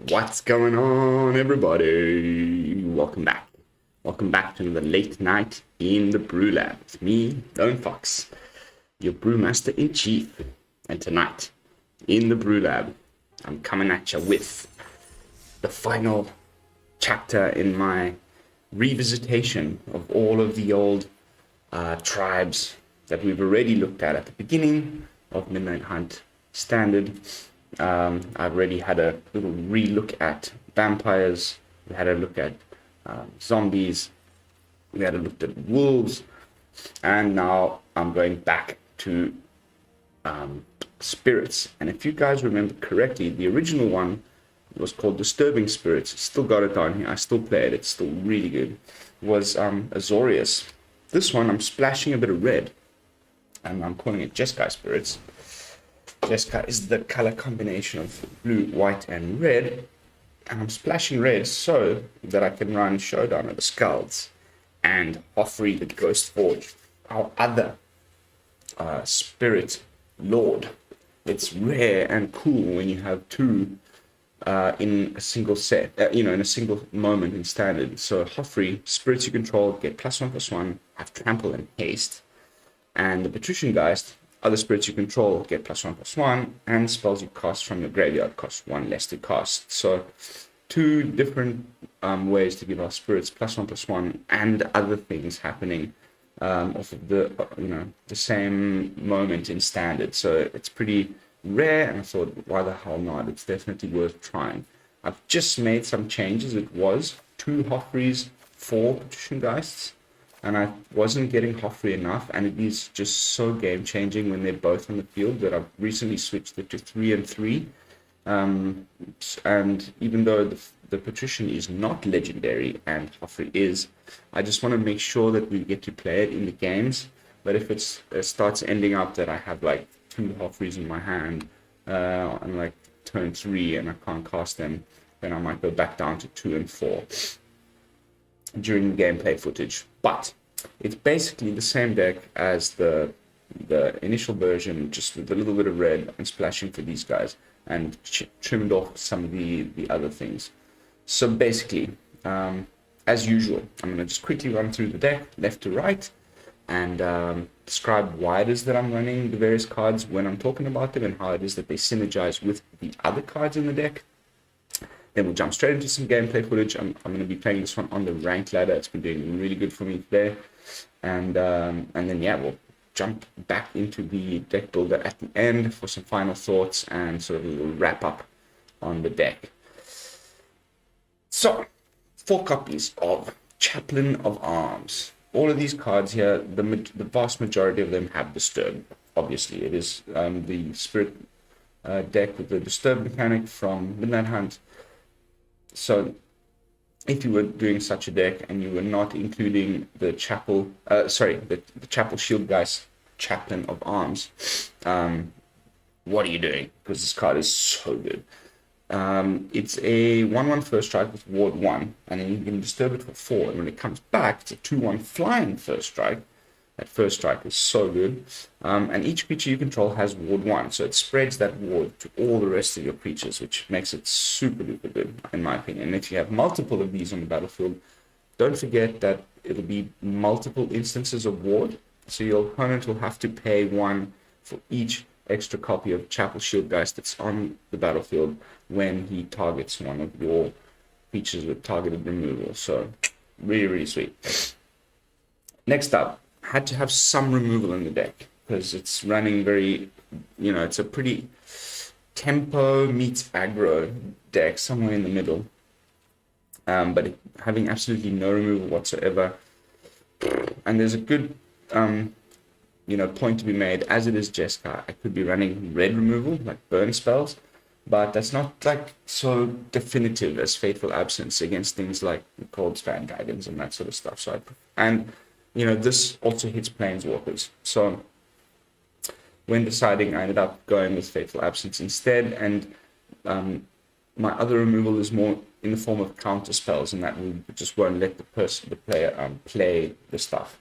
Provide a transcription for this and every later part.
What's going on, everybody? Welcome back. Welcome back to the late night in the BrewLab. It's me, Lone Fox, your brewmaster in chief. And tonight, in the BrewLab, I'm coming at you with the final chapter in my revisitation of all of the old tribes that we've already looked at the beginning of Midnight Hunt Standard. I've already had a little re-look at vampires. We had a look at zombies. We had a look at wolves. And now I'm going back to spirits. And if you guys remember correctly, the original one was called Disturbing Spirits. Still got it on here. I still play it. It's still really good. It was Azorius. This one, I'm splashing a bit of red. And I'm calling it Jeskai Spirits. Jeskai is the color combination of blue, white, and red. And I'm splashing red so that I can run Showdown of the Skalds and Hofri the Ghostforge, our other spirit lord. It's rare and cool when you have two in a single set, in a single moment in standard. So Hofri, spirits you control, get +1/+1, have trample and haste. And the Patrician Geist, other spirits you control get +1/+1, and spells you cast from your graveyard cost 1 less to cast. So two different ways to give our spirits +1/+1 and other things happening off of the same moment in standard. So it's pretty rare, and I thought, why the hell not? It's definitely worth trying. I've just made some changes. It was 2 Hofris, 4 Patrician Geists, and I wasn't getting Hofri enough, and it is just so game-changing when they're both on the field that I've recently switched it to 3 and 3. And even though the Patrician is not legendary and Hofri is, I just want to make sure that we get to play it in the games. But if it starts ending up that I have like 2 Hofris in my hand and like turn 3 and I can't cast them, then I might go back down to 2 and 4 during the gameplay footage. But it's basically the same deck as the initial version, just with a little bit of red and splashing for these guys, and trimmed off some of the other things. So basically, as usual, I'm going to just quickly run through the deck, left to right, and describe why it is that I'm running the various cards when I'm talking about them, and how it is that they synergize with the other cards in the deck. Then we'll jump straight into some gameplay footage. I'm going to be playing this one on the rank ladder. It's been doing really good for me today. And then, yeah, we'll jump back into the deck builder at the end for some final thoughts and sort of a little wrap up on the deck. So, 4 copies of Chaplain of Alms. All of these cards here, the vast majority of them have Disturb. Obviously, it is the spirit deck with the Disturb mechanic from Midnight Hunt. So, if you were doing such a deck and you were not including the Chapel Shield Geist Chaplain of Alms, what are you doing? Because this card is so good. It's a 1/1 first strike with ward 1, and then you can disturb it for 4. And when it comes back, it's a 2/1 flying first strike. That first strike is so good. And each creature you control has ward 1, so it spreads that ward to all the rest of your creatures, which makes it super duper good, in my opinion. And if you have multiple of these on the battlefield, don't forget that it'll be multiple instances of ward, so your opponent will have to pay 1 for each extra copy of Chapel Shield Geist that's on the battlefield when he targets one of your creatures with targeted removal. So, really, really sweet. Next up, had to have some removal in the deck because it's running very, it's a pretty tempo meets aggro deck, somewhere in the middle. But having absolutely no removal whatsoever. And there's a good, point to be made. As it is Jeskai, I could be running red removal, like burn spells, but that's not like so definitive as Fateful Absence against things like Cold Span Dragons and that sort of stuff. So this also hits Planeswalkers. So when deciding, I ended up going with Fateful Absence instead, and my other removal is more in the form of counter spells, and that just won't let the player play the stuff,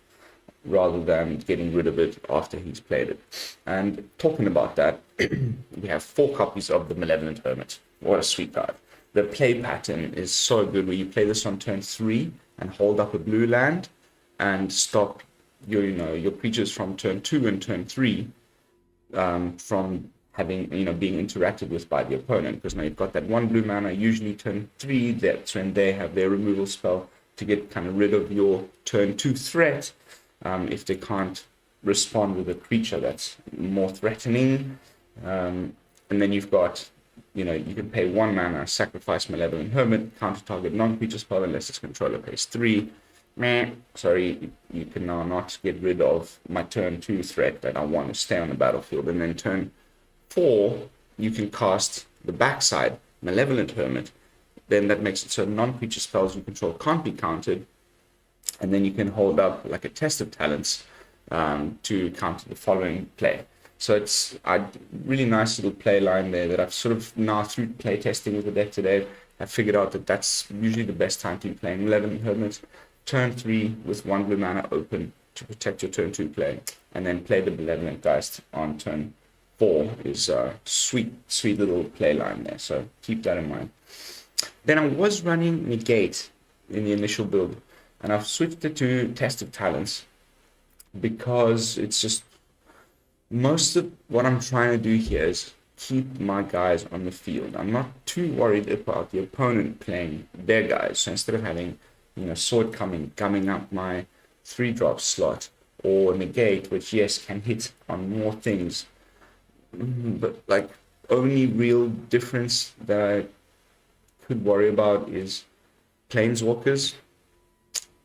rather than getting rid of it after he's played it. And talking about that, we have 4 copies of the Malevolent Hermit. What a sweet card. the play pattern is so good where you play this on turn 3 and hold up a blue land and stop your creatures from turn 2 and turn 3 from having, being interacted with by the opponent, because now you've got that 1 blue mana. Usually turn 3, that's when they have their removal spell to get kind of rid of your turn 2 threat, if they can't respond with a creature that's more threatening. And then you've got, you can pay 1 mana, sacrifice Malevolent Hermit, counter target non-creature spell unless its controller pays 3. Sorry, you can now not get rid of my turn 2 threat that I want to stay on the battlefield. And then turn 4, you can cast the backside, Malevolent Hermit. Then that makes it so non-creature spells you control can't be countered. And then you can hold up like a Test of Talents to counter the following play. So it's a really nice little play line there that I've sort of now, through play testing with the deck today, I've figured out that that's usually the best time to be playing Malevolent Hermit. Turn 3 with 1 blue mana open to protect your turn 2 play, and then play the Malevolent Geist on turn 4 is a sweet little play line there. So keep that in mind. Then I was running Negate in the initial build, and I've switched it to Test of Talents because it's just, most of what I'm trying to do here is keep my guys on the field. I'm not too worried about the opponent playing their guys. So instead of having, Sword gumming up my 3-drop slot, or Negate, which yes can hit on more things, but like only real difference that I could worry about is Planeswalkers,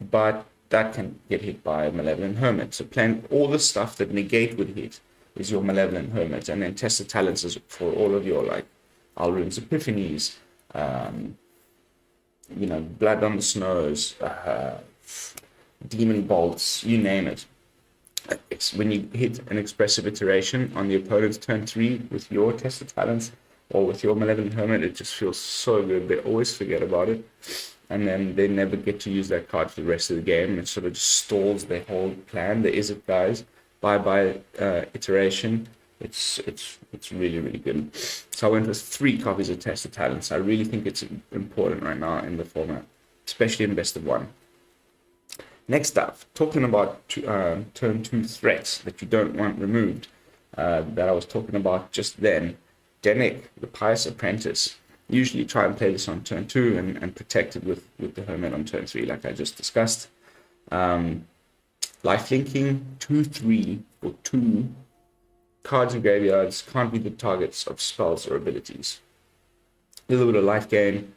but that can get hit by Malevolent Hermit. So playing all the stuff that Negate would hit is your Malevolent Hermit, and then Test of Talents is for all of your like Alrund's Epiphanies, Blood on the Snows, Demon Bolts, you name it. When you hit an expressive iteration on the opponent's turn 3 with your Test of Talents or with your Malevolent Hermit, it just feels so good. They always forget about it, and then they never get to use that card for the rest of the game. It sort of just stalls their whole plan. There is it, guys. Bye iteration. It's really, really good. So I went with 3 copies of Test of Talents. I really think it's important right now in the format, especially in best of 1. Next up, talking about turn 2 threats that you don't want removed, that I was talking about just then. Dennick, the Pious Apprentice. Usually try and play this on turn 2 and protect it with the Hermit on turn 3, like I just discussed. Lifelinking, 2/3 for 2. Cards in graveyards can't be the targets of spells or abilities. A little bit of life gain,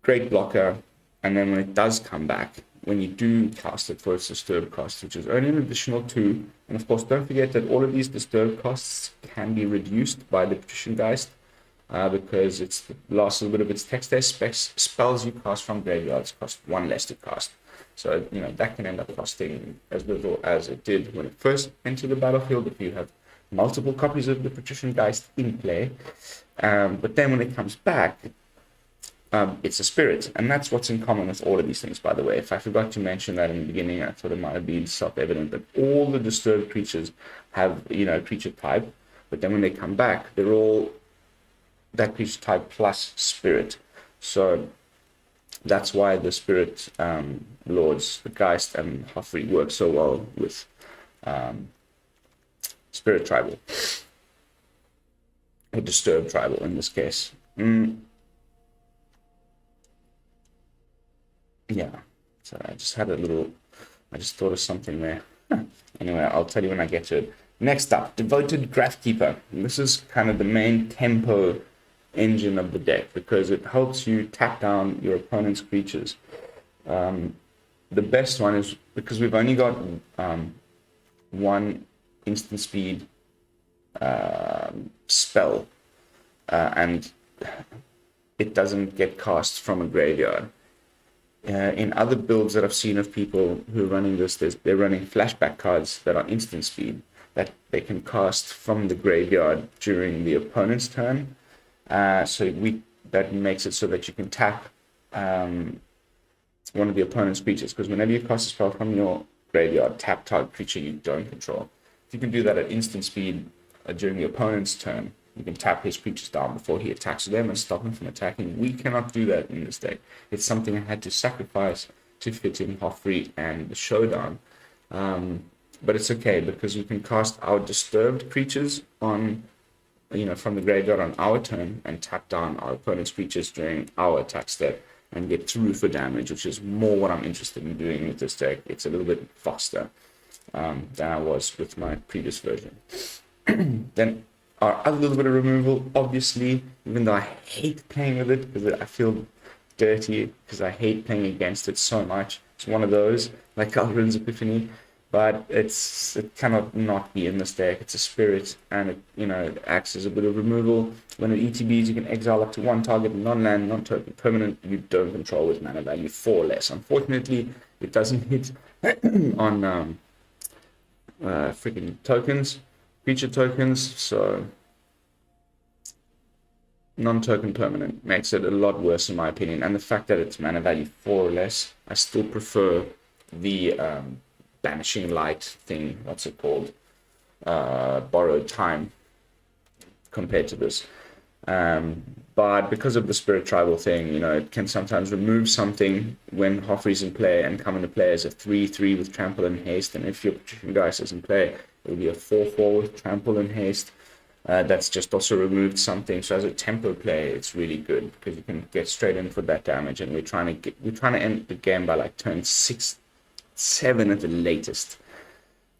great blocker, and then when it does come back, when you do cast it for its disturb cost, which is only an additional 2, and of course don't forget that all of these disturb costs can be reduced by the Patrician Geist, because it's lost a little bit of its text there. Spells you cast from graveyards cost 1 less to cast. So, that can end up costing as little as it did when it first entered the battlefield if you have multiple copies of the Patrician Geist in play. But then when it comes back, it's a spirit. And that's what's in common with all of these things, by the way. If I forgot to mention that in the beginning, I thought it might have been self-evident that all the disturbed creatures have, creature type. But then when they come back, they're all that creature type plus spirit. So that's why the spirit lords, the Geist and Hofri, work so well with spirit tribal, or disturbed tribal in this case. Yeah, so I just thought of something there. Anyway, I'll tell you when I get to it. Next up, Devoted Grafkeeper. This is kind of the main tempo engine of the deck because it helps you tap down your opponent's creatures. The best one is because we've only got 1 instant speed spell, and it doesn't get cast from a graveyard. In other builds that I've seen of people who are running this, they're running flashback cards that are instant speed that they can cast from the graveyard during the opponent's turn. That makes it so that you can tap one of the opponent's creatures, because whenever you cast a spell from your graveyard, tap target creature you don't control. If you can do that at instant speed during the opponent's turn, You can tap his creatures down before he attacks them and stop him from attacking. We cannot do that in this deck. It's something I had to sacrifice to fit in Hofri and the Showdown. But it's okay because we can cast our disturbed creatures on, from the graveyard on our turn and tap down our opponent's creatures during our attack step and get through for damage, which is more what I'm interested in doing with this deck. It's a little bit faster than I was with my previous version. Then our other little bit of removal, obviously, even though I hate playing with it because I feel dirty, because I hate playing against it so much. It's one of those, like Algren's Epiphany, but it cannot not be in this deck. It's a spirit, and it acts as a bit of removal. When it ETBs, you can exile up to one target non-land, non-token permanent you don't control with mana value 4 or less. Unfortunately, it doesn't hit on freaking tokens, creature tokens, so non-token permanent makes it a lot worse in my opinion. And the fact that it's mana value 4 or less, I still prefer the Banishing Light thing, what's it called? Borrowed Time compared to this. But because of the Spirit Tribal thing, it can sometimes remove something when Hofri's in play and come into play as a 3/3 with Trample and Haste. And if your Patrician Geist is in play, it will be a 4/4 with Trample and Haste. That's just also removed something. So as a tempo play, it's really good because you can get straight in for that damage. And we're trying to end the game by like turn 6, 7 at the latest.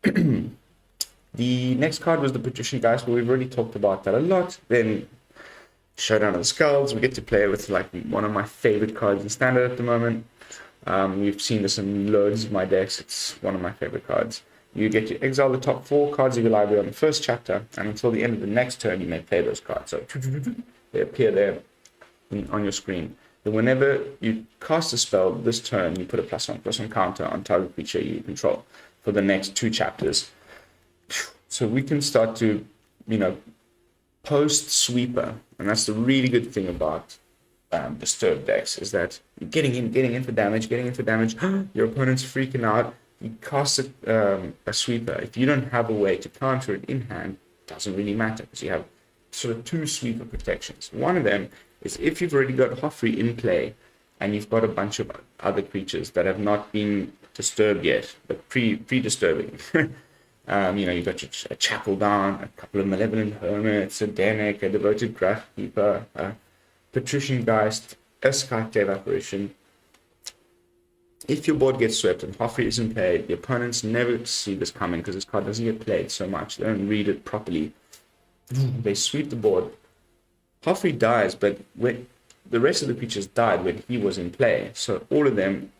The next card was the Patrician Geist, but we've already talked about that a lot. Then Showdown of the Skalds, we get to play with like one of my favorite cards in Standard at the moment. We've seen this in loads of my decks. It's one of my favorite cards. You get to exile the top 4 cards of your library on the first chapter, and until the end of the next turn, you may play those cards. So they appear there on your screen. Then whenever you cast a spell this turn, you put a +1/+1 counter on target creature you control for the next 2 chapters. So we can start to, post sweeper, and that's the really good thing about disturbed decks, is that you're getting in for damage. Your opponent's freaking out. You cast a sweeper. If you don't have a way to counter it in hand, it doesn't really matter because you have sort of 2 sweeper protections. One of them is if you've already got Hofri in play and you've got a bunch of other creatures that have not been disturbed yet, but pre-disturbing. You've got a Chapel down, a couple of Malevolent Hermits, a Dennick, a Devoted Grafkeeper, a Patrician Geist, a Skyclave Apparition. If your board gets swept and Hofri isn't played, the opponents never see this coming because this card doesn't get played so much. They don't read it properly. They sweep the board. Hofri dies, but when the rest of the creatures died when he was in play. So all of them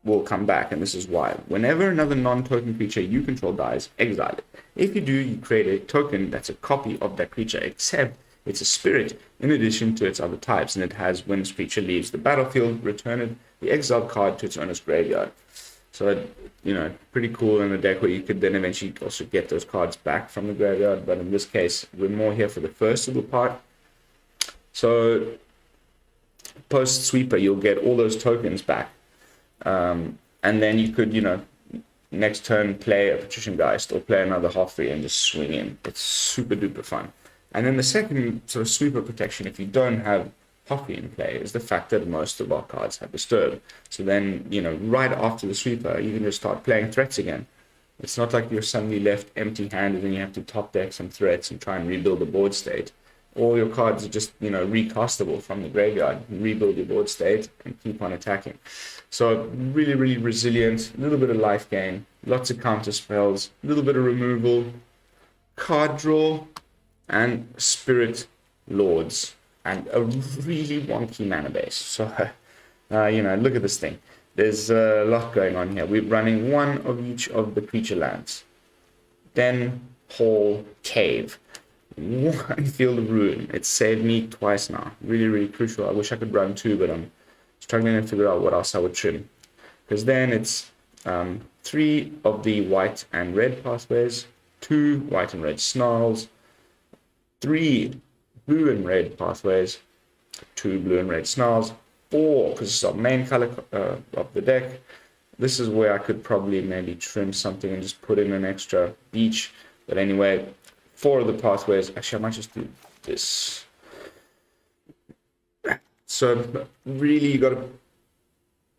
will come back, and this is why. Whenever another non-token creature you control dies, exile it. If you do, you create a token that's a copy of that creature, except it's a spirit in addition to its other types, and it has, when this creature leaves the battlefield, return the exiled card to its owner's graveyard. So, pretty cool in a deck where you could then eventually also get those cards back from the graveyard, but in this case, we're more here for the first little part. So, post-sweeper, you'll get all those tokens back. And then you could, next turn play a Patrician Geist or play another Hofri and just swing in. It's super duper fun. And then the second sort of sweeper protection, if you don't have Hofri in play, is the fact that most of our cards have Disturb. So then, right after the sweeper, you can just start playing threats again. It's not like you're suddenly left empty-handed and you have to top deck some threats and try and rebuild the board state. All your cards are just, recastable from the graveyard. You rebuild your board state and keep on attacking. So really, really resilient, a little bit of life gain, lots of counter spells, a little bit of removal, card draw, and Spirit Lords, and a really wonky mana base. So, look at this thing. There's a lot going on here. We're running one of each of the creature lands. Den, Hall, Cave. One Field of Ruin. It's saved me twice now. Really, really crucial. I wish I could run 2, but I'm struggling to figure out what else I would trim. Because then it's 3 of the white and red pathways, 2 white and red snarls, 3 blue and red pathways, 2 blue and red snarls, 4, because it's our main color of the deck. This is where I could probably maybe trim something and just put in an extra beach. But anyway, 4 of the pathways. Actually, I might just do this. So really, you got to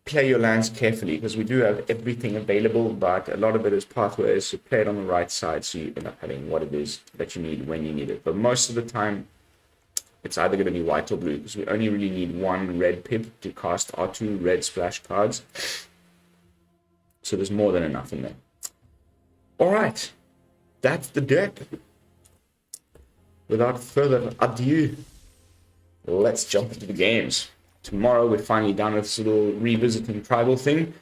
play your lands carefully because we do have everything available, but a lot of it is pathways, so play it on the right side so you end up having what it is that you need when you need it. But most of the time, it's either going to be white or blue because we only really need one red pip to cast our 2 red splash cards. So there's more than enough in there. All right, that's the deck. Without further ado, let's jump into the games. Tomorrow we're finally done with this little revisiting tribal thing.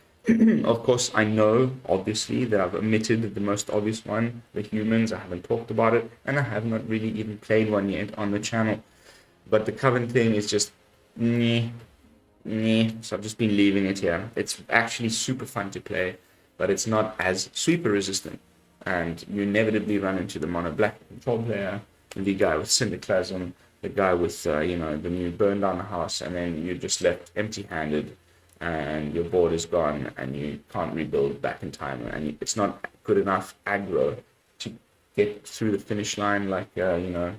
Of course, I know, obviously, that I've omitted the most obvious one, the humans. I haven't talked about it, and I have not really even played one yet on the channel. But the Coven thing is just meh. So I've just been leaving it here. It's actually super fun to play, but it's not as sweeper resistant. And you inevitably run into the mono black control player, the guy with Syndiclasm, the guy with, the new burn down the house, and then you're just left empty-handed, and your board is gone, and you can't rebuild back in time, and it's not good enough aggro to get through the finish line like, other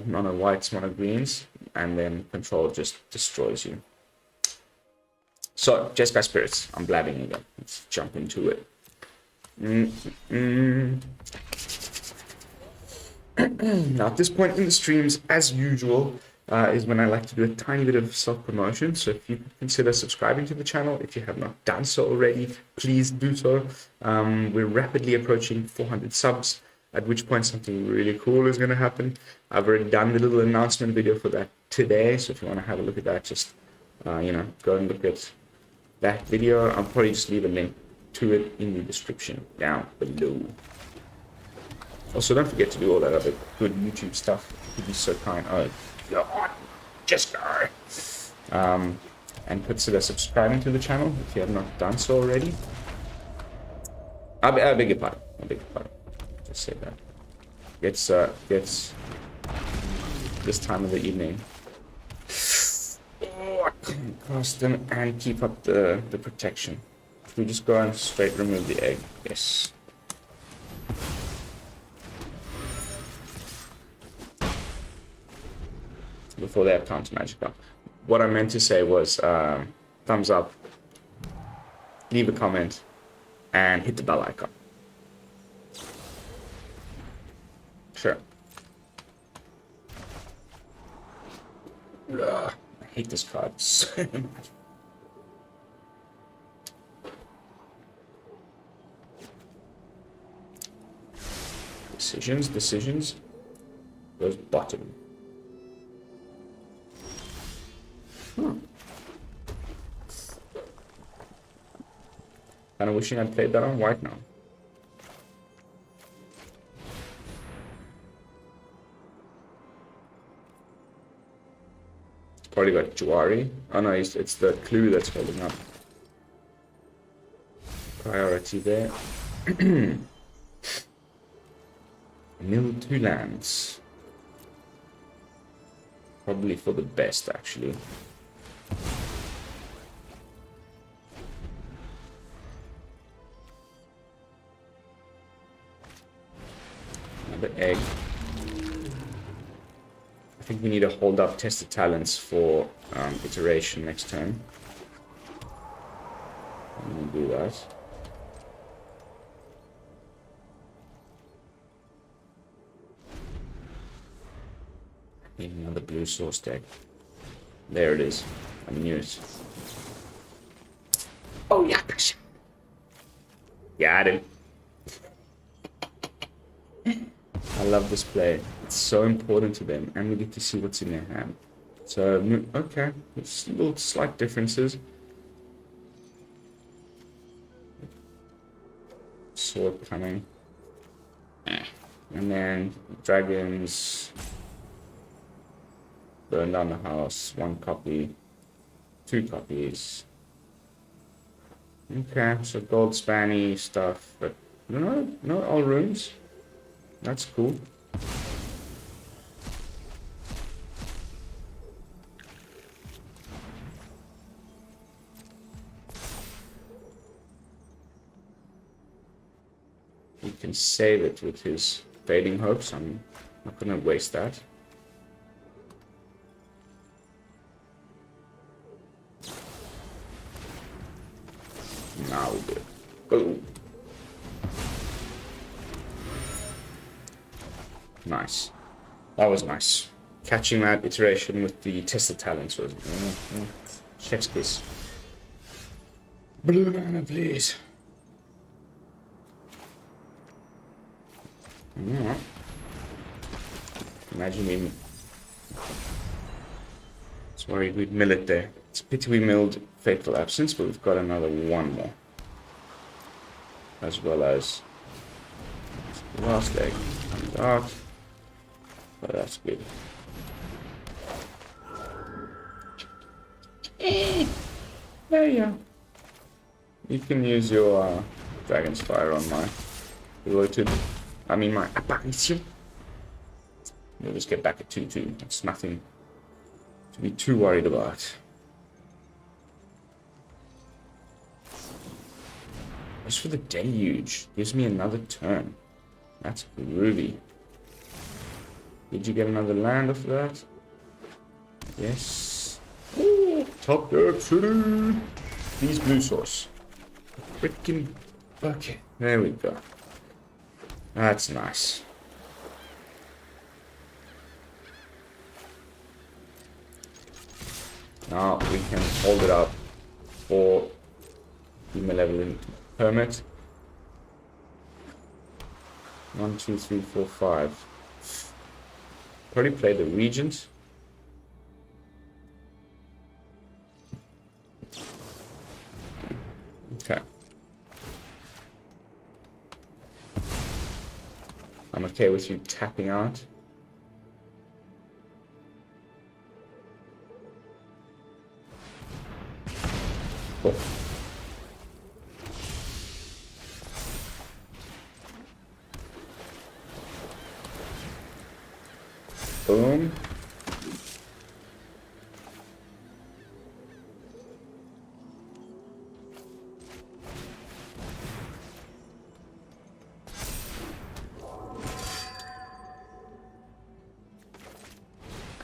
mono whites, mono greens, and then control just destroys you. So, Jeskai Spirits, I'm blabbing again. Let's jump into it. Now, at this point in the streams, as usual, is when I like to do a tiny bit of self-promotion. So if you consider subscribing to the channel, if you have not done so already, please do so. We're rapidly approaching 400 subs, at which point something really cool is going to happen. I've already done the little announcement video for that today. So if you want to have a look at that, just, go and look at that video. I'll probably just leave a link to it in the description down below. Also, don't forget to do all that other good YouTube stuff. You'd be so kind. Oh, God, Jeskai. And consider subscribing to the channel if you have not done so already. I beg your pardon. Just say that. Gets this time of the evening. Oh, I can't cast them and keep up the protection. We just go and straight remove the egg. Yes. Before they have counter magic up. What I meant to say was thumbs up, leave a comment, and hit the bell icon. Sure. Ugh, I hate this card so much. Decisions. Goes bottom. Kind of wishing I'd played that on white now. It's probably got Juari. Oh no, it's the clue that's holding up. Priority there. Mill 2 lands. Probably for the best, actually. Another egg. I think we need to hold up Test of Talents for iteration next turn. I'm going to do that. Need another blue source deck. There it is. I knew it. Oh, yeah. Got him. I love this play. It's so important to them, and we get to see what's in their hand. So, okay. There's little slight differences. Sword coming. And then dragons. Burn down the house, 1 copy, 2 copies. Okay, so gold spanny stuff, but no all rooms. That's cool. He can save it with his Fading Hopes. I'm Not gonna waste that. Now we do it. Oh. Nice. That was nice. Catching that iteration with the tested talents was chef's kiss. Blue mana, please. Yeah. Imagine we... Sorry, we'd mill it there. It's a pity we milled Fateful Absence, but we've got another one more. As well as the last leg. And out. But that's good. There you go. You can use your Dragon's Fire on my my Apparition. We'll just get back at 2-2. It's nothing to be too worried about. As for the Deluge, gives me another turn. That's groovy. Did you get another land off that? Yes. Ooh, top deck city. These blue source. Freaking bucket. There we go. That's nice. Now we can hold it up for the Malevolent Hermit. 1, 2, 3, 4, 5. Probably play the Regent. Okay. I'm okay with you tapping out. Cool. Boom.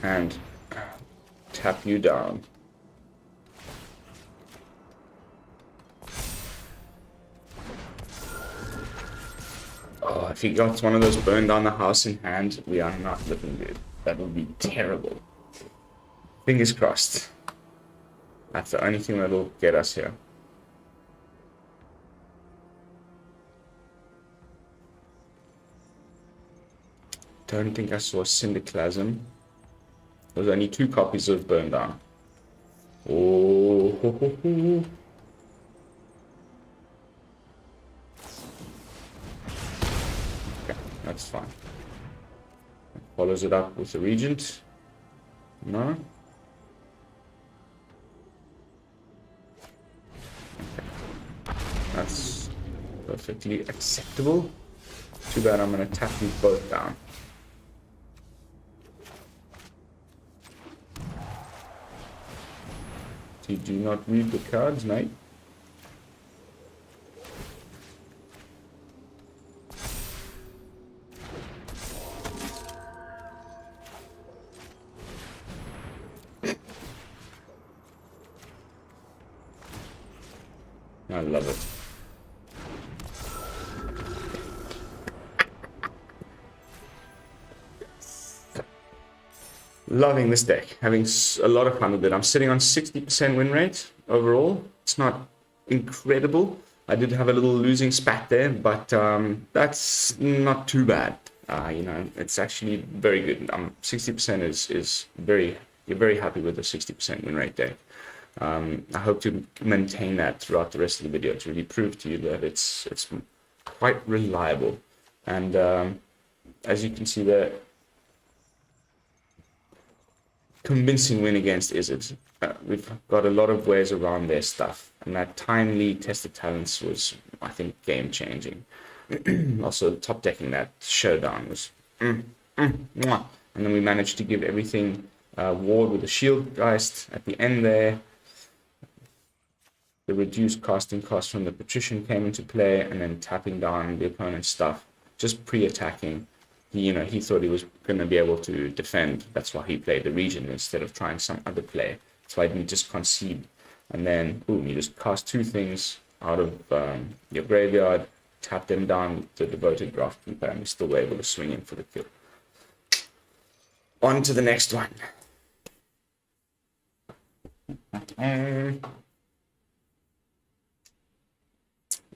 And tap you down. Oh, if he got one of those burn down the house in hand, we are not looking good. That would be terrible. Fingers crossed. That's the only thing that will get us here. Don't think I saw a Syndiclasm. There's only 2 copies of Burn Down. Oh, ho, ho, ho. Okay, that's fine. Follows it up with the Regent. No. Okay. That's perfectly acceptable. Too bad I'm going to tap you both down. You do not read the cards, mate. I love it. Loving this deck, having a lot of fun with it. I'm sitting on 60% win rate overall. It's not incredible. I did have a little losing spat there, but that's not too bad. You know, it's actually very good. 60% is very, you're very happy with the 60% win rate deck. I hope to maintain that throughout the rest of the video to really prove to you that it's quite reliable. And as you can see there, convincing win against Izzet. We've got a lot of ways around their stuff, and that timely tested talents was, I think, game changing. Also, top decking that Showdown was and then we managed to give everything ward with the Shield Geist at the end there. The reduced casting cost from the Patrician came into play, and then tapping down the opponent's stuff, just pre-attacking. he thought he was going to be able to defend. That's why he played the region instead of trying some other play. That's why I didn't just concede. And then, boom, you just cast 2 things out of your graveyard, tap them down with the Devoted Grafkeeper, and you're still able to swing in for the kill. On to the next one.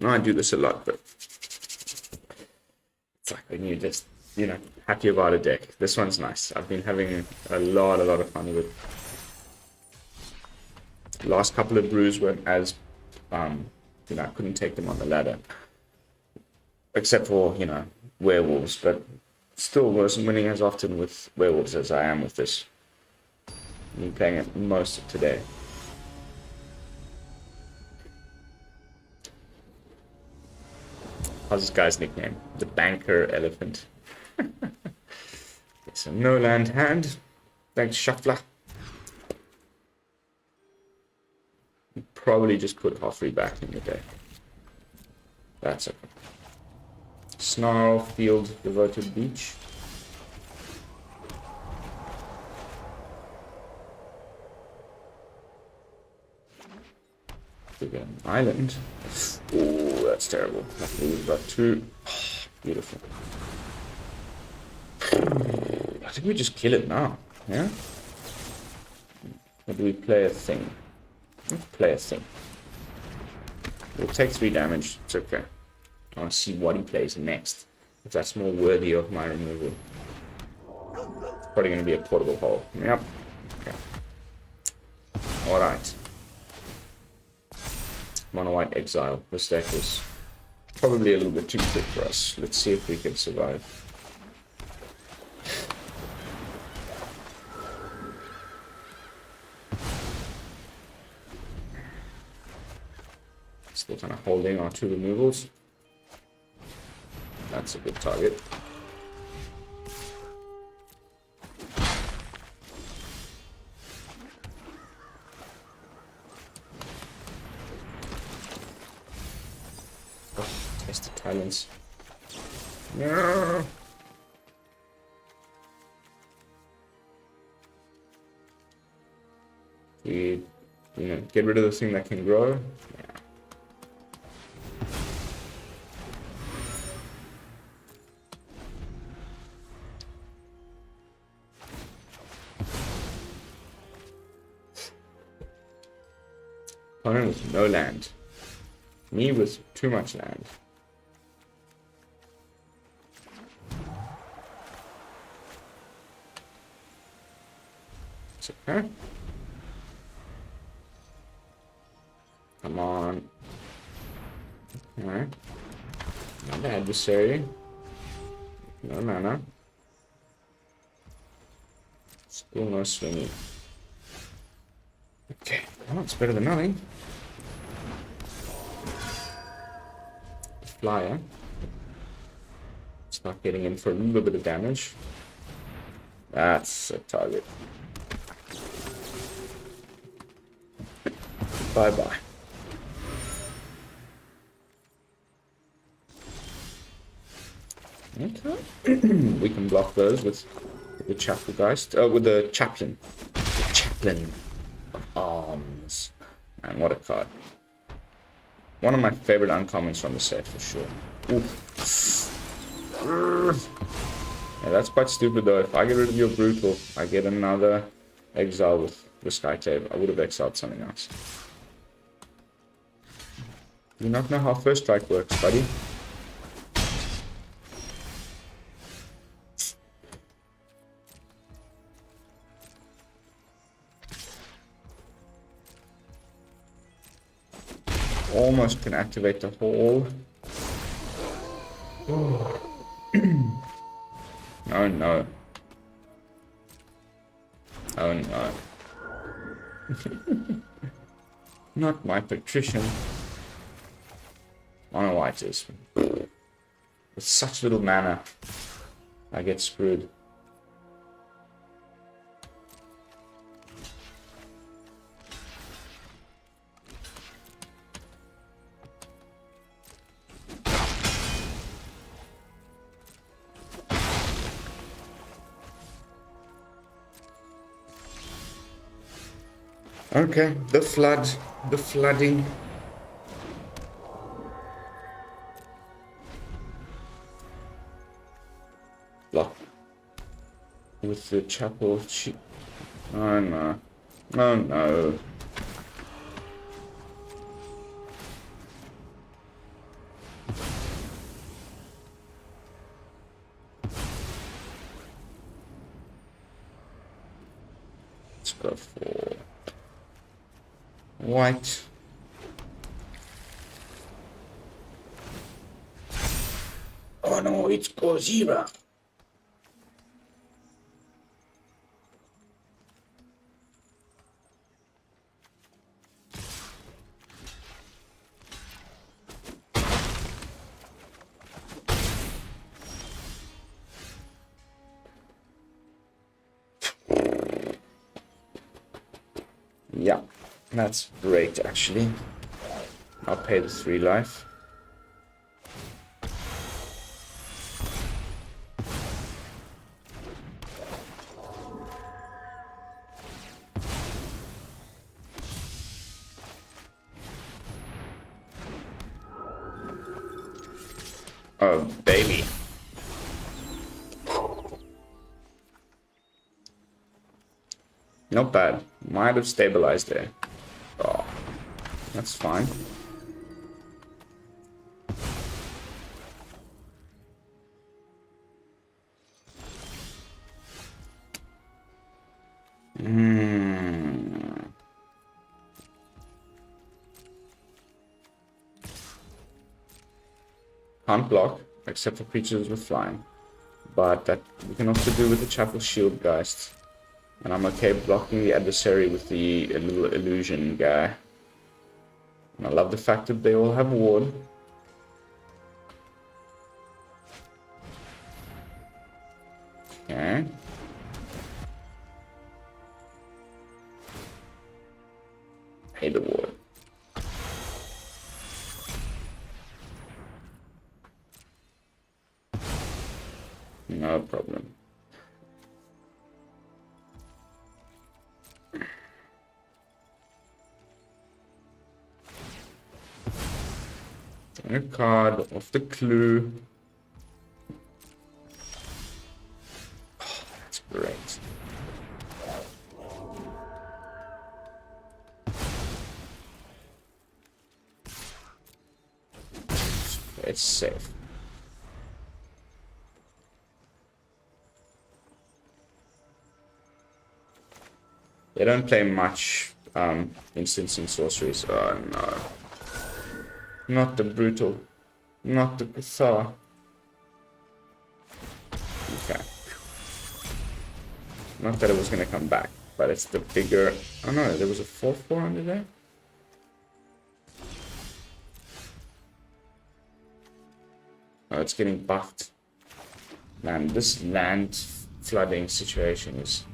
I do this a lot, but it's like when you just, happy about a deck. This one's nice. I've been having a lot of fun with it. Last couple of brews weren't as, I couldn't take them on the ladder. Except for, werewolves, but still wasn't winning as often with werewolves as I am with this. I've been playing it most of today. How's this guy's nickname? The Banker Elephant. Okay, so no land hand. Thanks, Shuffler. Probably just put Hofri back in the deck. That's okay. Snarl, Field, Devoted Beach. We get an island. Oh, that's terrible. Luckily we've got 2. Oh, beautiful. I think we just kill it now. Yeah? Or do we play a thing? Let's play a thing. We'll take 3 damage. It's okay. I want to see what he plays next. If that's more worthy of my removal. It's probably going to be a portable hole. Yep. Okay. Alright. Mono White Exile. This deck is probably a little bit too quick for us. Let's see if we can survive. Still kind of holding our 2 removals. That's a good target. Oh, Tested Talents. No. We, get rid of the thing that can grow. Yeah. Opponent with no land. Me with too much land. It's okay. Come on. Alright. Not the adversary. No mana. Still no swingy. Okay, well, it's better than nothing. Flyer. Start getting in for a little bit of damage. That's a target. Bye-bye. Okay. We can block those with the Chaplain Geist. With the Chaplain. The Chaplain of Alms. And what a card. One of my favorite uncommons from the set, for sure. Oof. Yeah, that's quite stupid, though. If I get rid of your Brutal, I get another exile with the Skyclave. I would have exiled something else. Do you not know how First Strike works, buddy? Almost can activate the hole. Oh. Oh no. Oh no. Not my Patrician. Mono White is. With such little mana, I get screwed. Okay, the flood, the flooding. Block with the chapel. Oh no. Oh no. Let's go for white. Oh no, it's Gojira. Yeah, that's great actually. I'll pay the 3 life. Oh, baby. Not bad. Might have stabilized there. Oh, that's fine. Can't block, except for creatures with flying. But that we can also do with the Chapel Shield Geist. And I'm okay blocking the adversary with the little illusion guy. And I love the fact that they all have ward. Okay. Pay the ward. No problem. A card off the clue. Oh, that's great. It's safe. They don't play much instants and sorceries. Oh no. Not the brutal. Not the Cathar. Okay. Not that it was gonna come back, but it's the bigger. Oh no, there was a 4/4 under there. Oh, it's getting buffed. Man, this land flooding situation is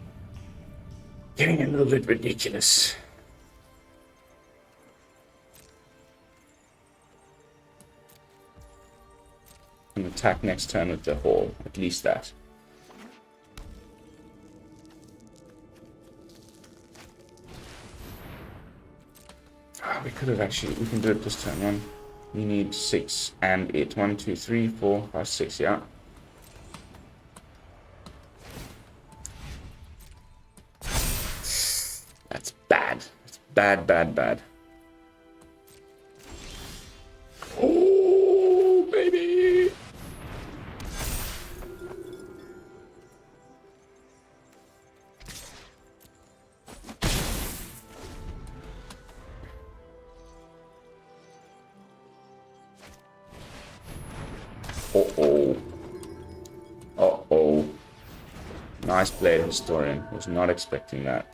getting a little bit ridiculous. An attack next turn with the hall, at least that. We could have actually, we can do it this turn. One, we need 6 and 8. 1, 2, 3, 4, 5, 6, yeah. That's bad. It's bad, bad, bad. Oh, baby! Uh-oh. Uh-oh. Nice play, Historian. Was not expecting that.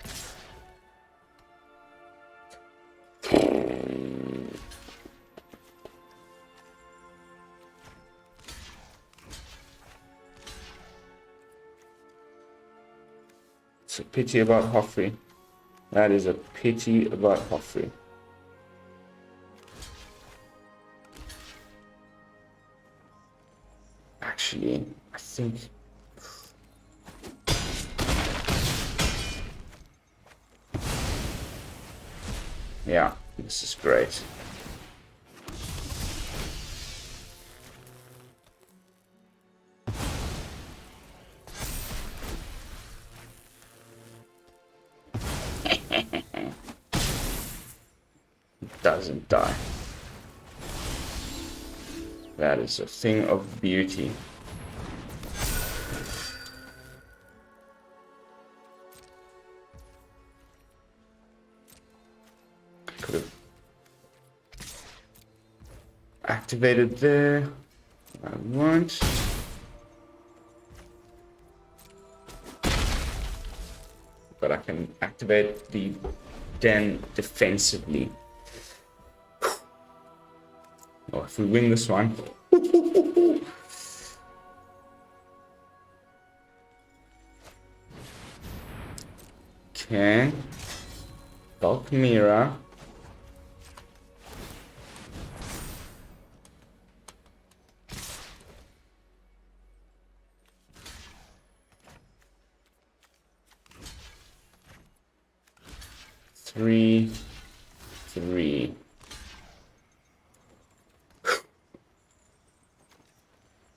It's a pity about Hofri. That is a pity about Hofri. Actually, I think... Yeah, this is great. Doesn't die. That is a thing of beauty. Could have activated there. I won't. But I can activate the den defensively. Oh, if we win this one. Okay. Bulk Mirror. Three.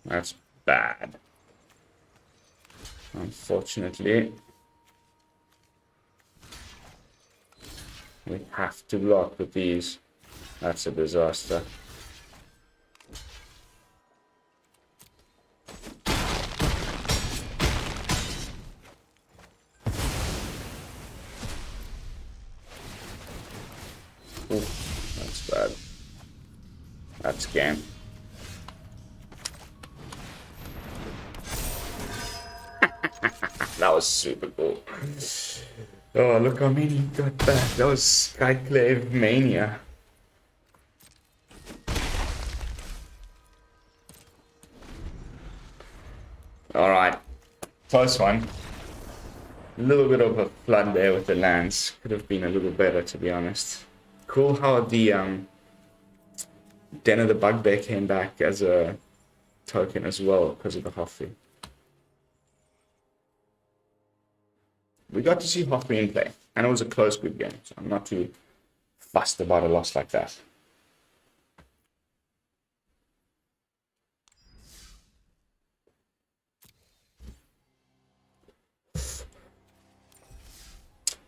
That's bad. Unfortunately, we have to block with these. That's a disaster. Ooh, that's bad. That's game. That was super cool. Oh, look how many he got back. That was Skyclave Mania. Alright. Close one. A little bit of a flood there with the lands. Could have been a little better, to be honest. Cool how the Den of the Bugbear came back as a token as well because of the Hofri. We got to see Hofri in play, and it was a close, good game, so I'm not too fussed about a loss like that.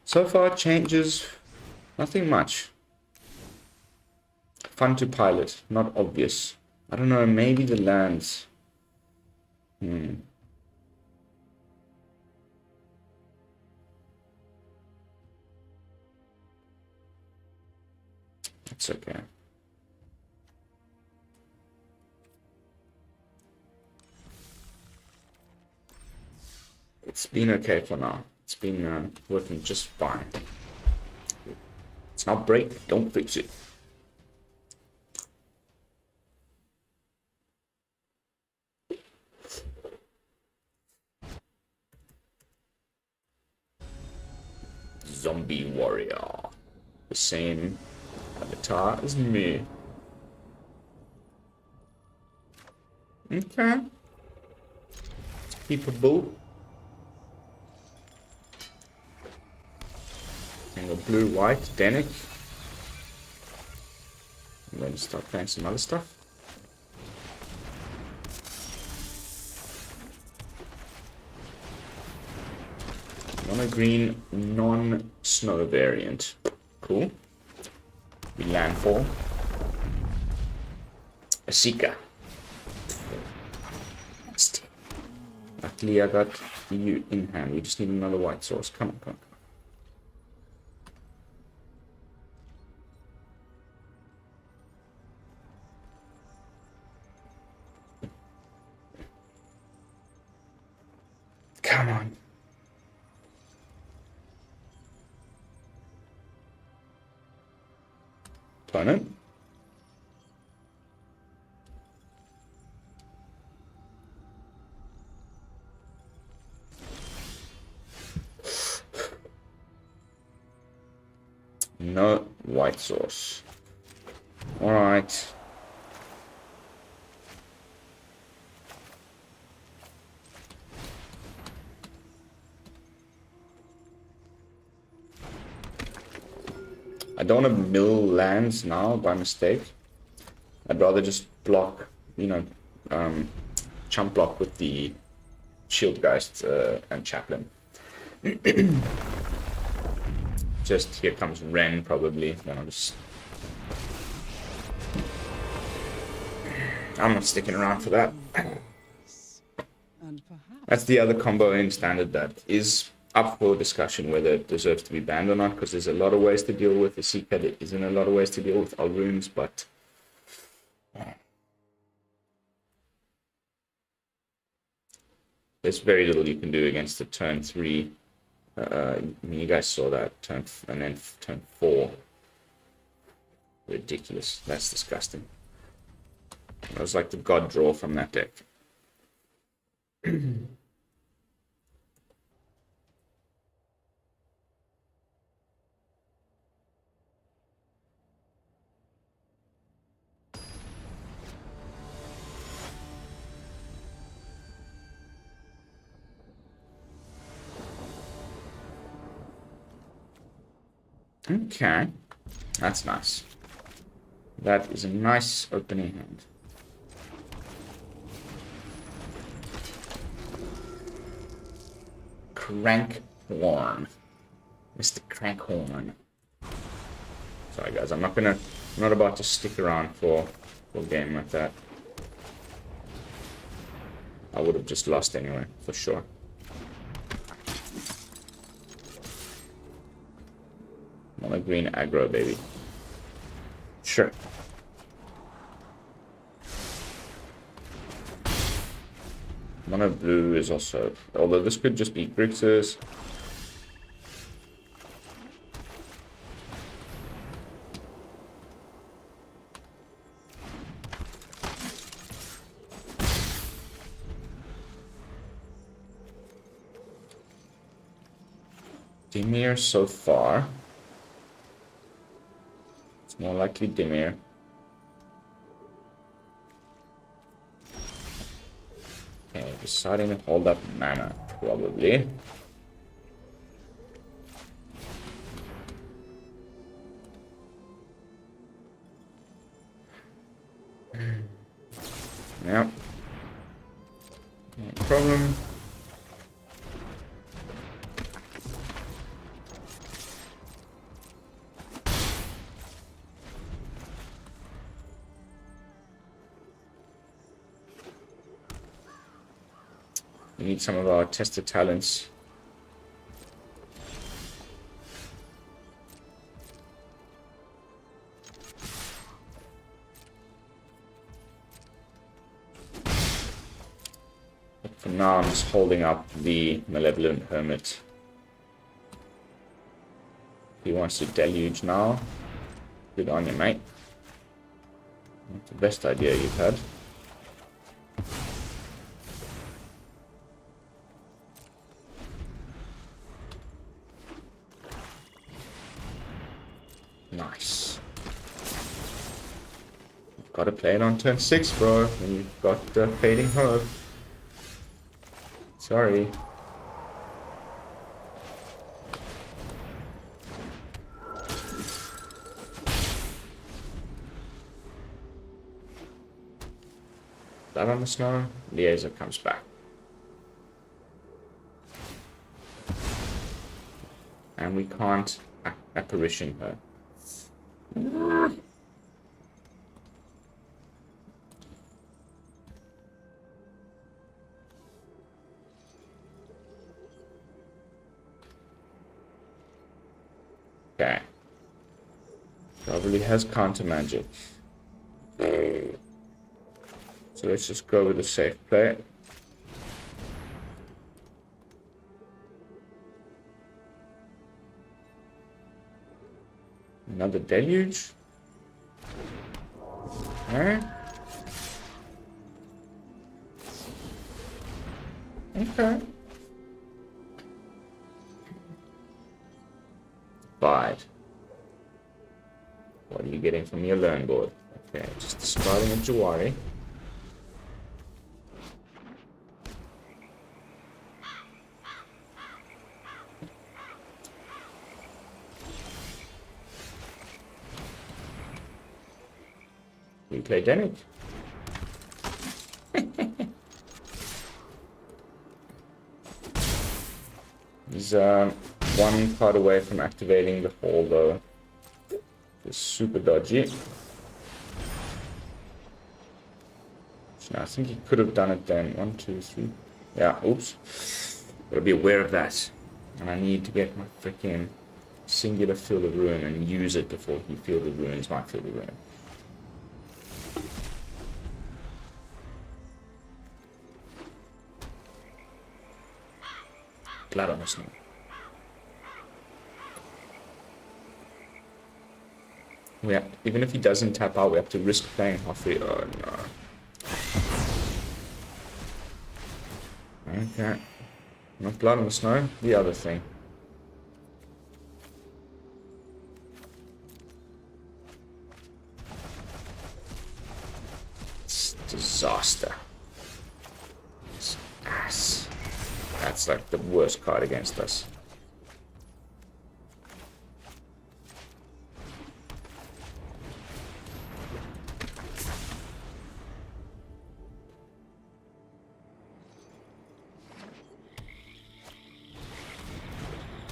So far, changes, nothing much. Fun to pilot, not obvious. I don't know, maybe the lands. It's okay. It's been okay for now. It's been working just fine. It's not break, don't fix it. Zombie warrior. The same avatar as me. Okay. Keepable. And a blue-white Dennick. I'm going to start playing some other stuff. Mono green, non-snow variant. Cool. We landfall. A Seeker. Luckily I got you in hand. We just need another white source. Come on, come on. Come on. Opponent. No white source. All right. I don't want to mill lands now by mistake. I'd rather just block, you know, chump block with the Shield Geist and Chaplain. Just here comes Ren probably. Then I'm not sticking around for that. That's the other combo in Standard that is up for discussion whether it deserves to be banned or not, because there's a lot of ways to deal with the Seeker. There isn't a lot of ways to deal with all runes, but there's very little you can do against the turn 3. I mean, you guys saw that turn, and then turn 4. Ridiculous. That's disgusting. That was like the god draw from that deck. Okay, that's nice. That is a nice opening hand. Crankhorn. Mr. Crankhorn. Sorry guys, I'm not about to stick around for a game like that. I would have just lost anyway, for sure. Mono green aggro, baby. Sure. Mono blue is also, although this could just be Grixis. Dimir so far. It's more likely Dimir. Okay, deciding to hold up mana, probably. Yep. No problem. We need some of our tested talents. But for now, I'm just holding up the Malevolent Hermit. He wants to deluge now. Good on you, mate. Not the best idea you've had. Nice. Gotta play it on turn 6, bro. When you've got Fading Hope. Sorry. That on the snow. Liaison comes back. And we can't apparition her. Okay. Probably has counter magic. So let's just go with a safe play. Another deluge. Alright. Okay. 5. What are you getting from your learn board? Okay, just discarding a Jawari. We play Dennick. He's one card away from activating the hall, though. It's super dodgy. So I think he could have done it then. 1, 2, 3. Yeah, oops. Gotta be aware of that. And I need to get my freaking singular Field of Ruin and use it before he Field of Ruins my Field of Ruin. Blood on the snow. Yeah, even if he doesn't tap out, we have to risk playing Hofri. Oh no. Okay. Not blood on the snow, the other thing. It's disaster. It's ass. That's like the worst card against us.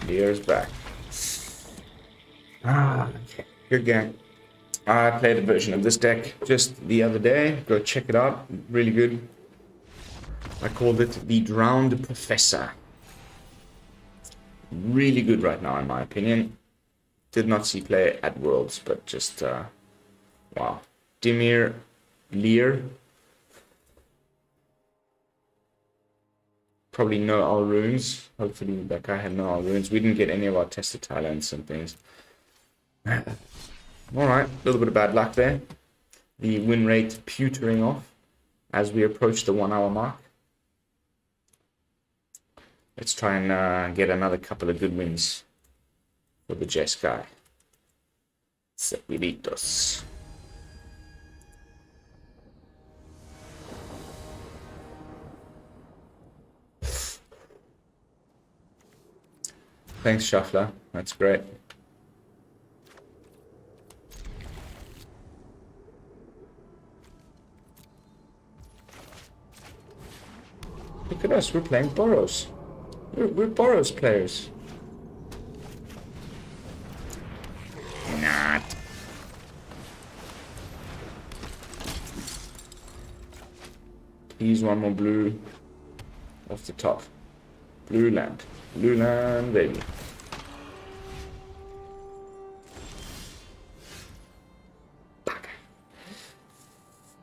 Years back. Okay. Good game. I played a version of this deck just the other day. Go check it out. Really good. I called it the Drowned Professor. Really good right now, in my opinion. Did not see play at Worlds, but just wow. Dimir Lear. Probably no all runes. Hopefully that guy had no all runes. We didn't get any of our tested talents and things. Alright, a little bit of bad luck there. The win rate pewtering off as we approach the 1 hour mark. Let's try and get another couple of good wins for the Jeskai. Sepiritos. Thanks, Shuffler. That's great. Look at us. We're playing Boros. We're Boros players. Not. Please, one more blue off the top. Blue land. Blue land, baby.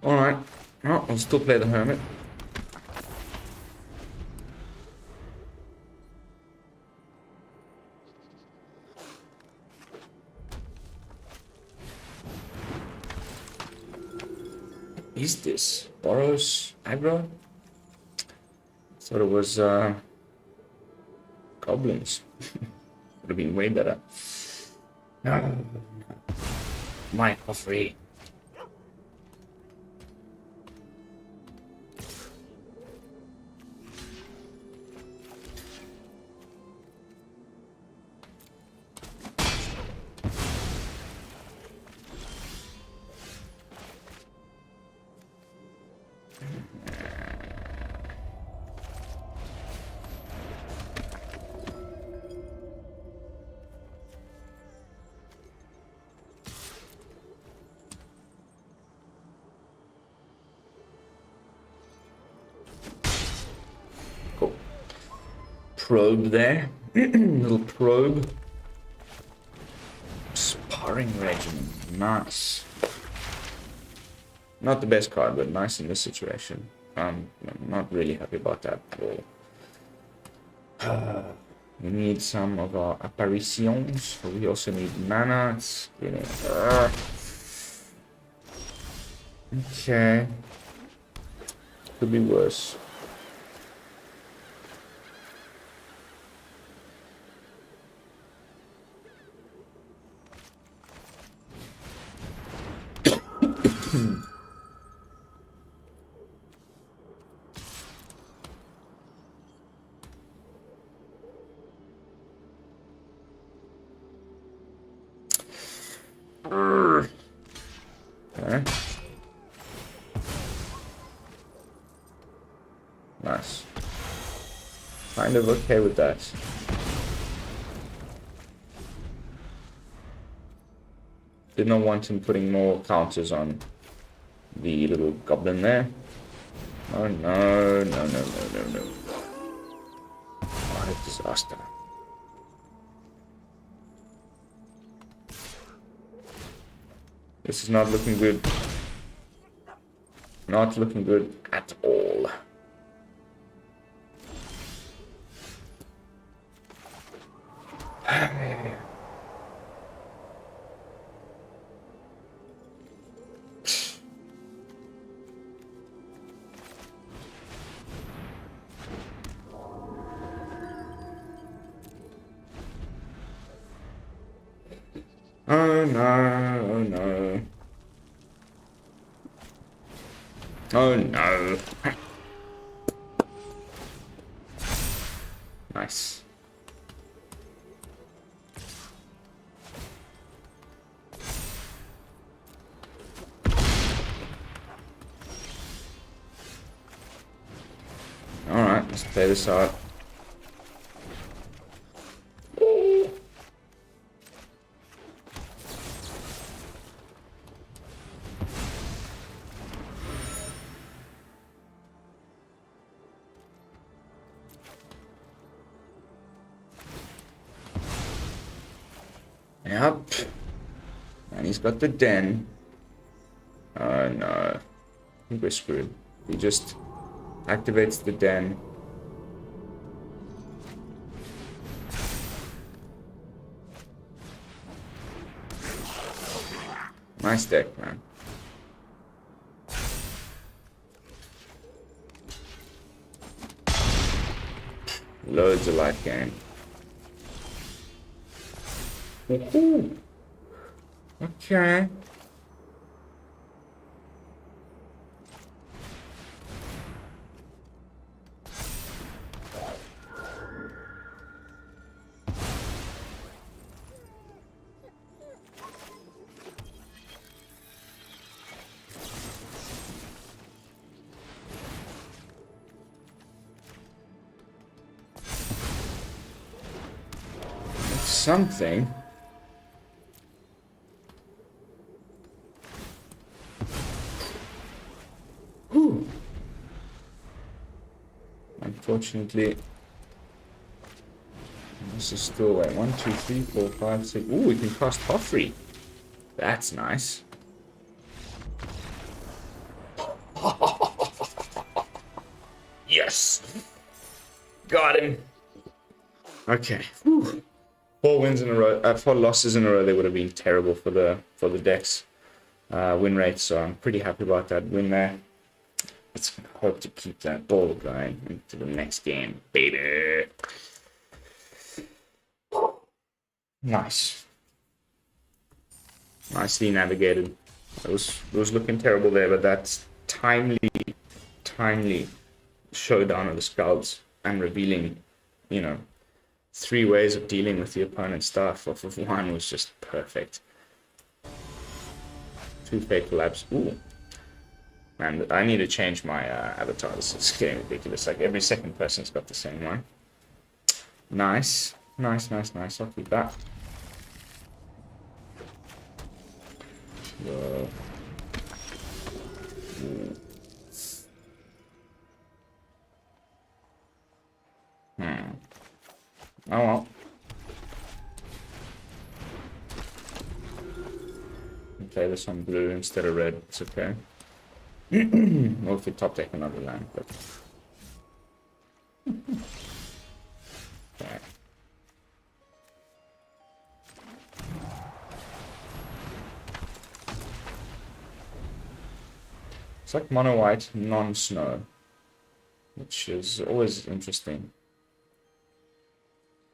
Alright. Oh, I'll still play the Hermit. What is this? Boros aggro? Thought it was goblins. Would have been way better. No. My Hofri. Probe there. Little probe. Sparring regimen. Nice. Not the best card, but nice in this situation. I'm not really happy about that at all. We need some of our apparitions. We also need mana. It's getting, okay. Could be worse. Okay. kind of okay with that. Did not want him putting more counters on the little goblin there. Oh no, no, no, no, no, no. What a disaster. This is not looking good. Not looking good at all. Oh no, oh no. Oh no. Nice. Alright, let's play this out. Yep. And he's got the den. Oh no. I think we're screwed. He just activates the den. Nice deck, man. Loads of life gain. Ooh. Okay. It's something. Unfortunately, this is still like 1, 2, 3, 4, 5, 6. Ooh, we can cast Hofri. That's nice. Yes, got him. Okay, whew. 4 wins in a row. 4 losses in a row. They would have been terrible for the deck's win rate. So I'm pretty happy about that win there. Let's hope to keep that ball going into the next game, baby. Nice. Nicely navigated. It was looking terrible there, but that's timely showdown of the Skalds and revealing, 3 ways of dealing with the opponent's stuff off of 1 was just perfect. 2 Fateful Absence. Ooh. Man, I need to change my avatar. This is getting ridiculous. Like every second person's got the same one. Nice. Nice, nice, nice. I'll keep that. Whoa. Oh well. Play this on blue instead of red. It's okay. Or if we top deck another land, but okay. It's like mono white, non-snow, which is always interesting.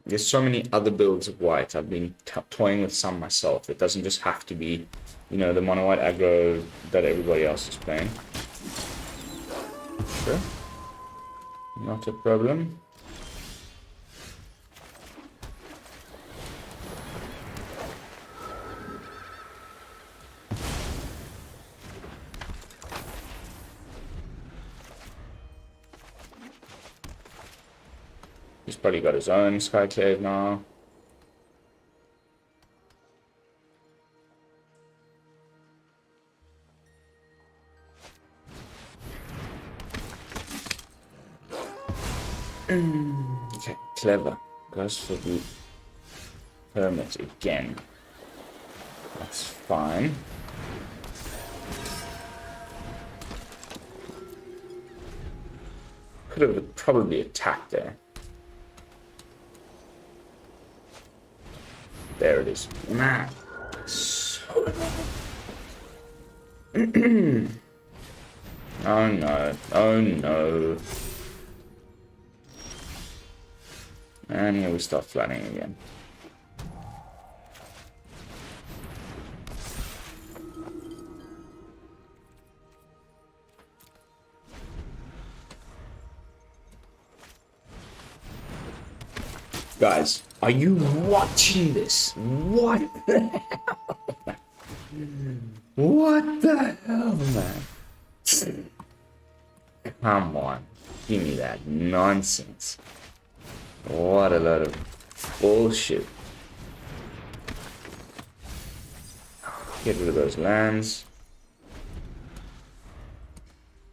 There's so many other builds of white. I've been toying with some myself. It doesn't just have to be, the mono white aggro that everybody else is playing. Sure. Not a problem. He's probably got his own Skyclave now. Okay, clever. Goes for the Hermit again. That's fine. Could have probably attacked there. There it is. Man. So oh no. Oh no. And here we start flooding again. Guys, are you watching this? What the hell? What the hell, man? Come on. Give me that nonsense. What a lot of bullshit. Get rid of those lands.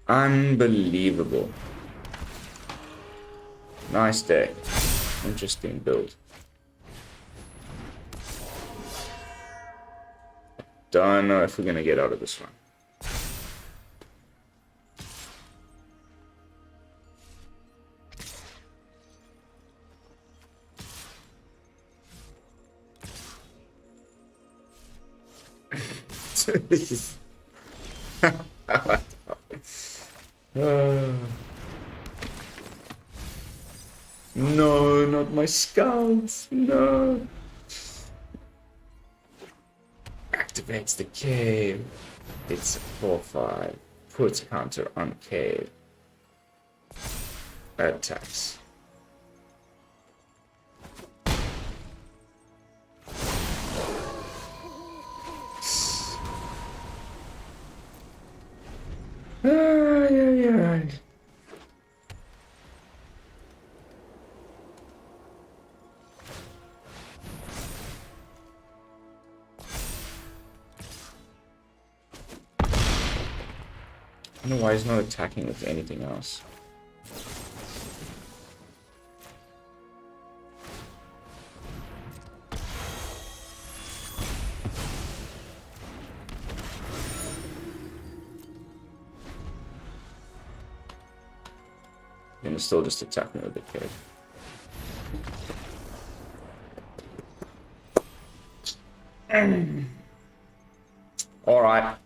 Unbelievable. Nice deck. Interesting build. Don't know if we're gonna get out of this one. No, not my Skalds. No. Activates the cave. It's a 4/5. Puts counter on cave. Attacks. Ay. I don't know why he's not attacking with anything else. And still just attacking with the cave. Alright.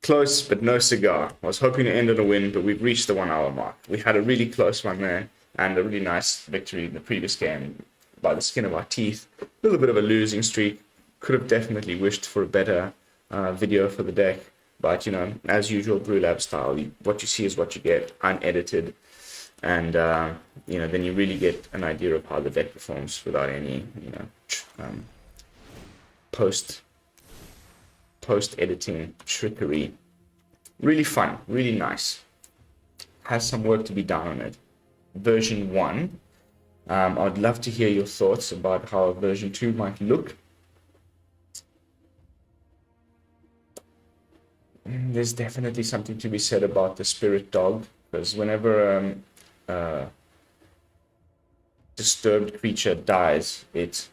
Close, but no cigar. I was hoping to end on a win, but we've reached the 1 hour mark. We had a really close one there, and a really nice victory in the previous game by the skin of our teeth. A little bit of a losing streak. Could have definitely wished for a better video for the deck, but you know, as usual, BrewLab style, what you see is what you get, unedited, and you know, then you really get an idea of how the deck performs without any, you know, post editing trickery. Really fun, really nice. Has some work to be done on it. Version 1. I'd love to hear your thoughts about how version 2 might look. There's definitely something to be said about the spirit dog, because whenever disturbed creature dies, it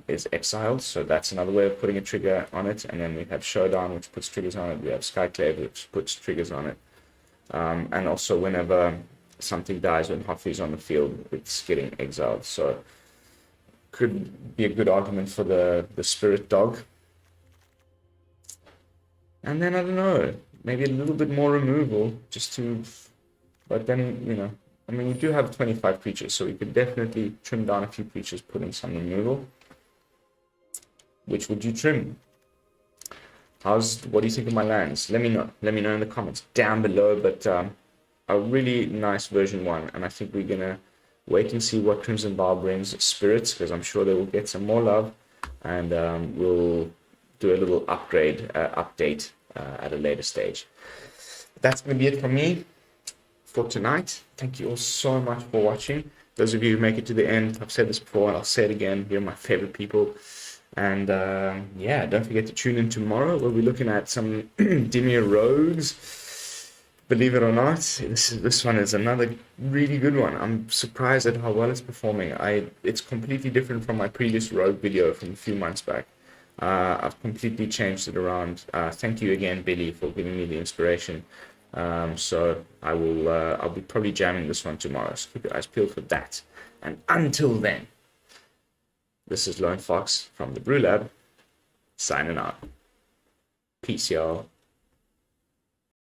is exiled, so that's another way of putting a trigger on it. And then we have Showdown, which puts triggers on it. We have Skyclave, which puts triggers on it. And also whenever something dies when Hofri's on the field, it's getting exiled. So could be a good argument for the spirit dog. And then I don't know, maybe a little bit more removal, just to, but then, you know, I mean, we do have 25 creatures, so we could definitely trim down a few creatures, put in some removal. Which would you trim? What do you think of my lands? Let me know. Let me know in the comments down below. But a really nice version 1, and I think we're gonna wait and see what Crimson Bow brings spirits, because I'm sure they will get some more love, and we'll do a little update at a later stage. That's gonna be it from me for tonight. Thank you all so much for watching. those of you who make it to the end, I've said this before and I'll say it again, you're my favorite people. And yeah, don't forget to tune in tomorrow. We'll be looking at some Dimir rogues. Believe it or not, this one is another really good one. I'm surprised at how well it's performing. It's completely different from my previous rogue video from a few months back. I've completely changed it around. Thank you again, Billy, for giving me the inspiration. So I'll be probably jamming this one tomorrow. So keep your eyes peeled for that. And until then, this is Lone Fox from the BrewLab, signing out. Peace, y'all.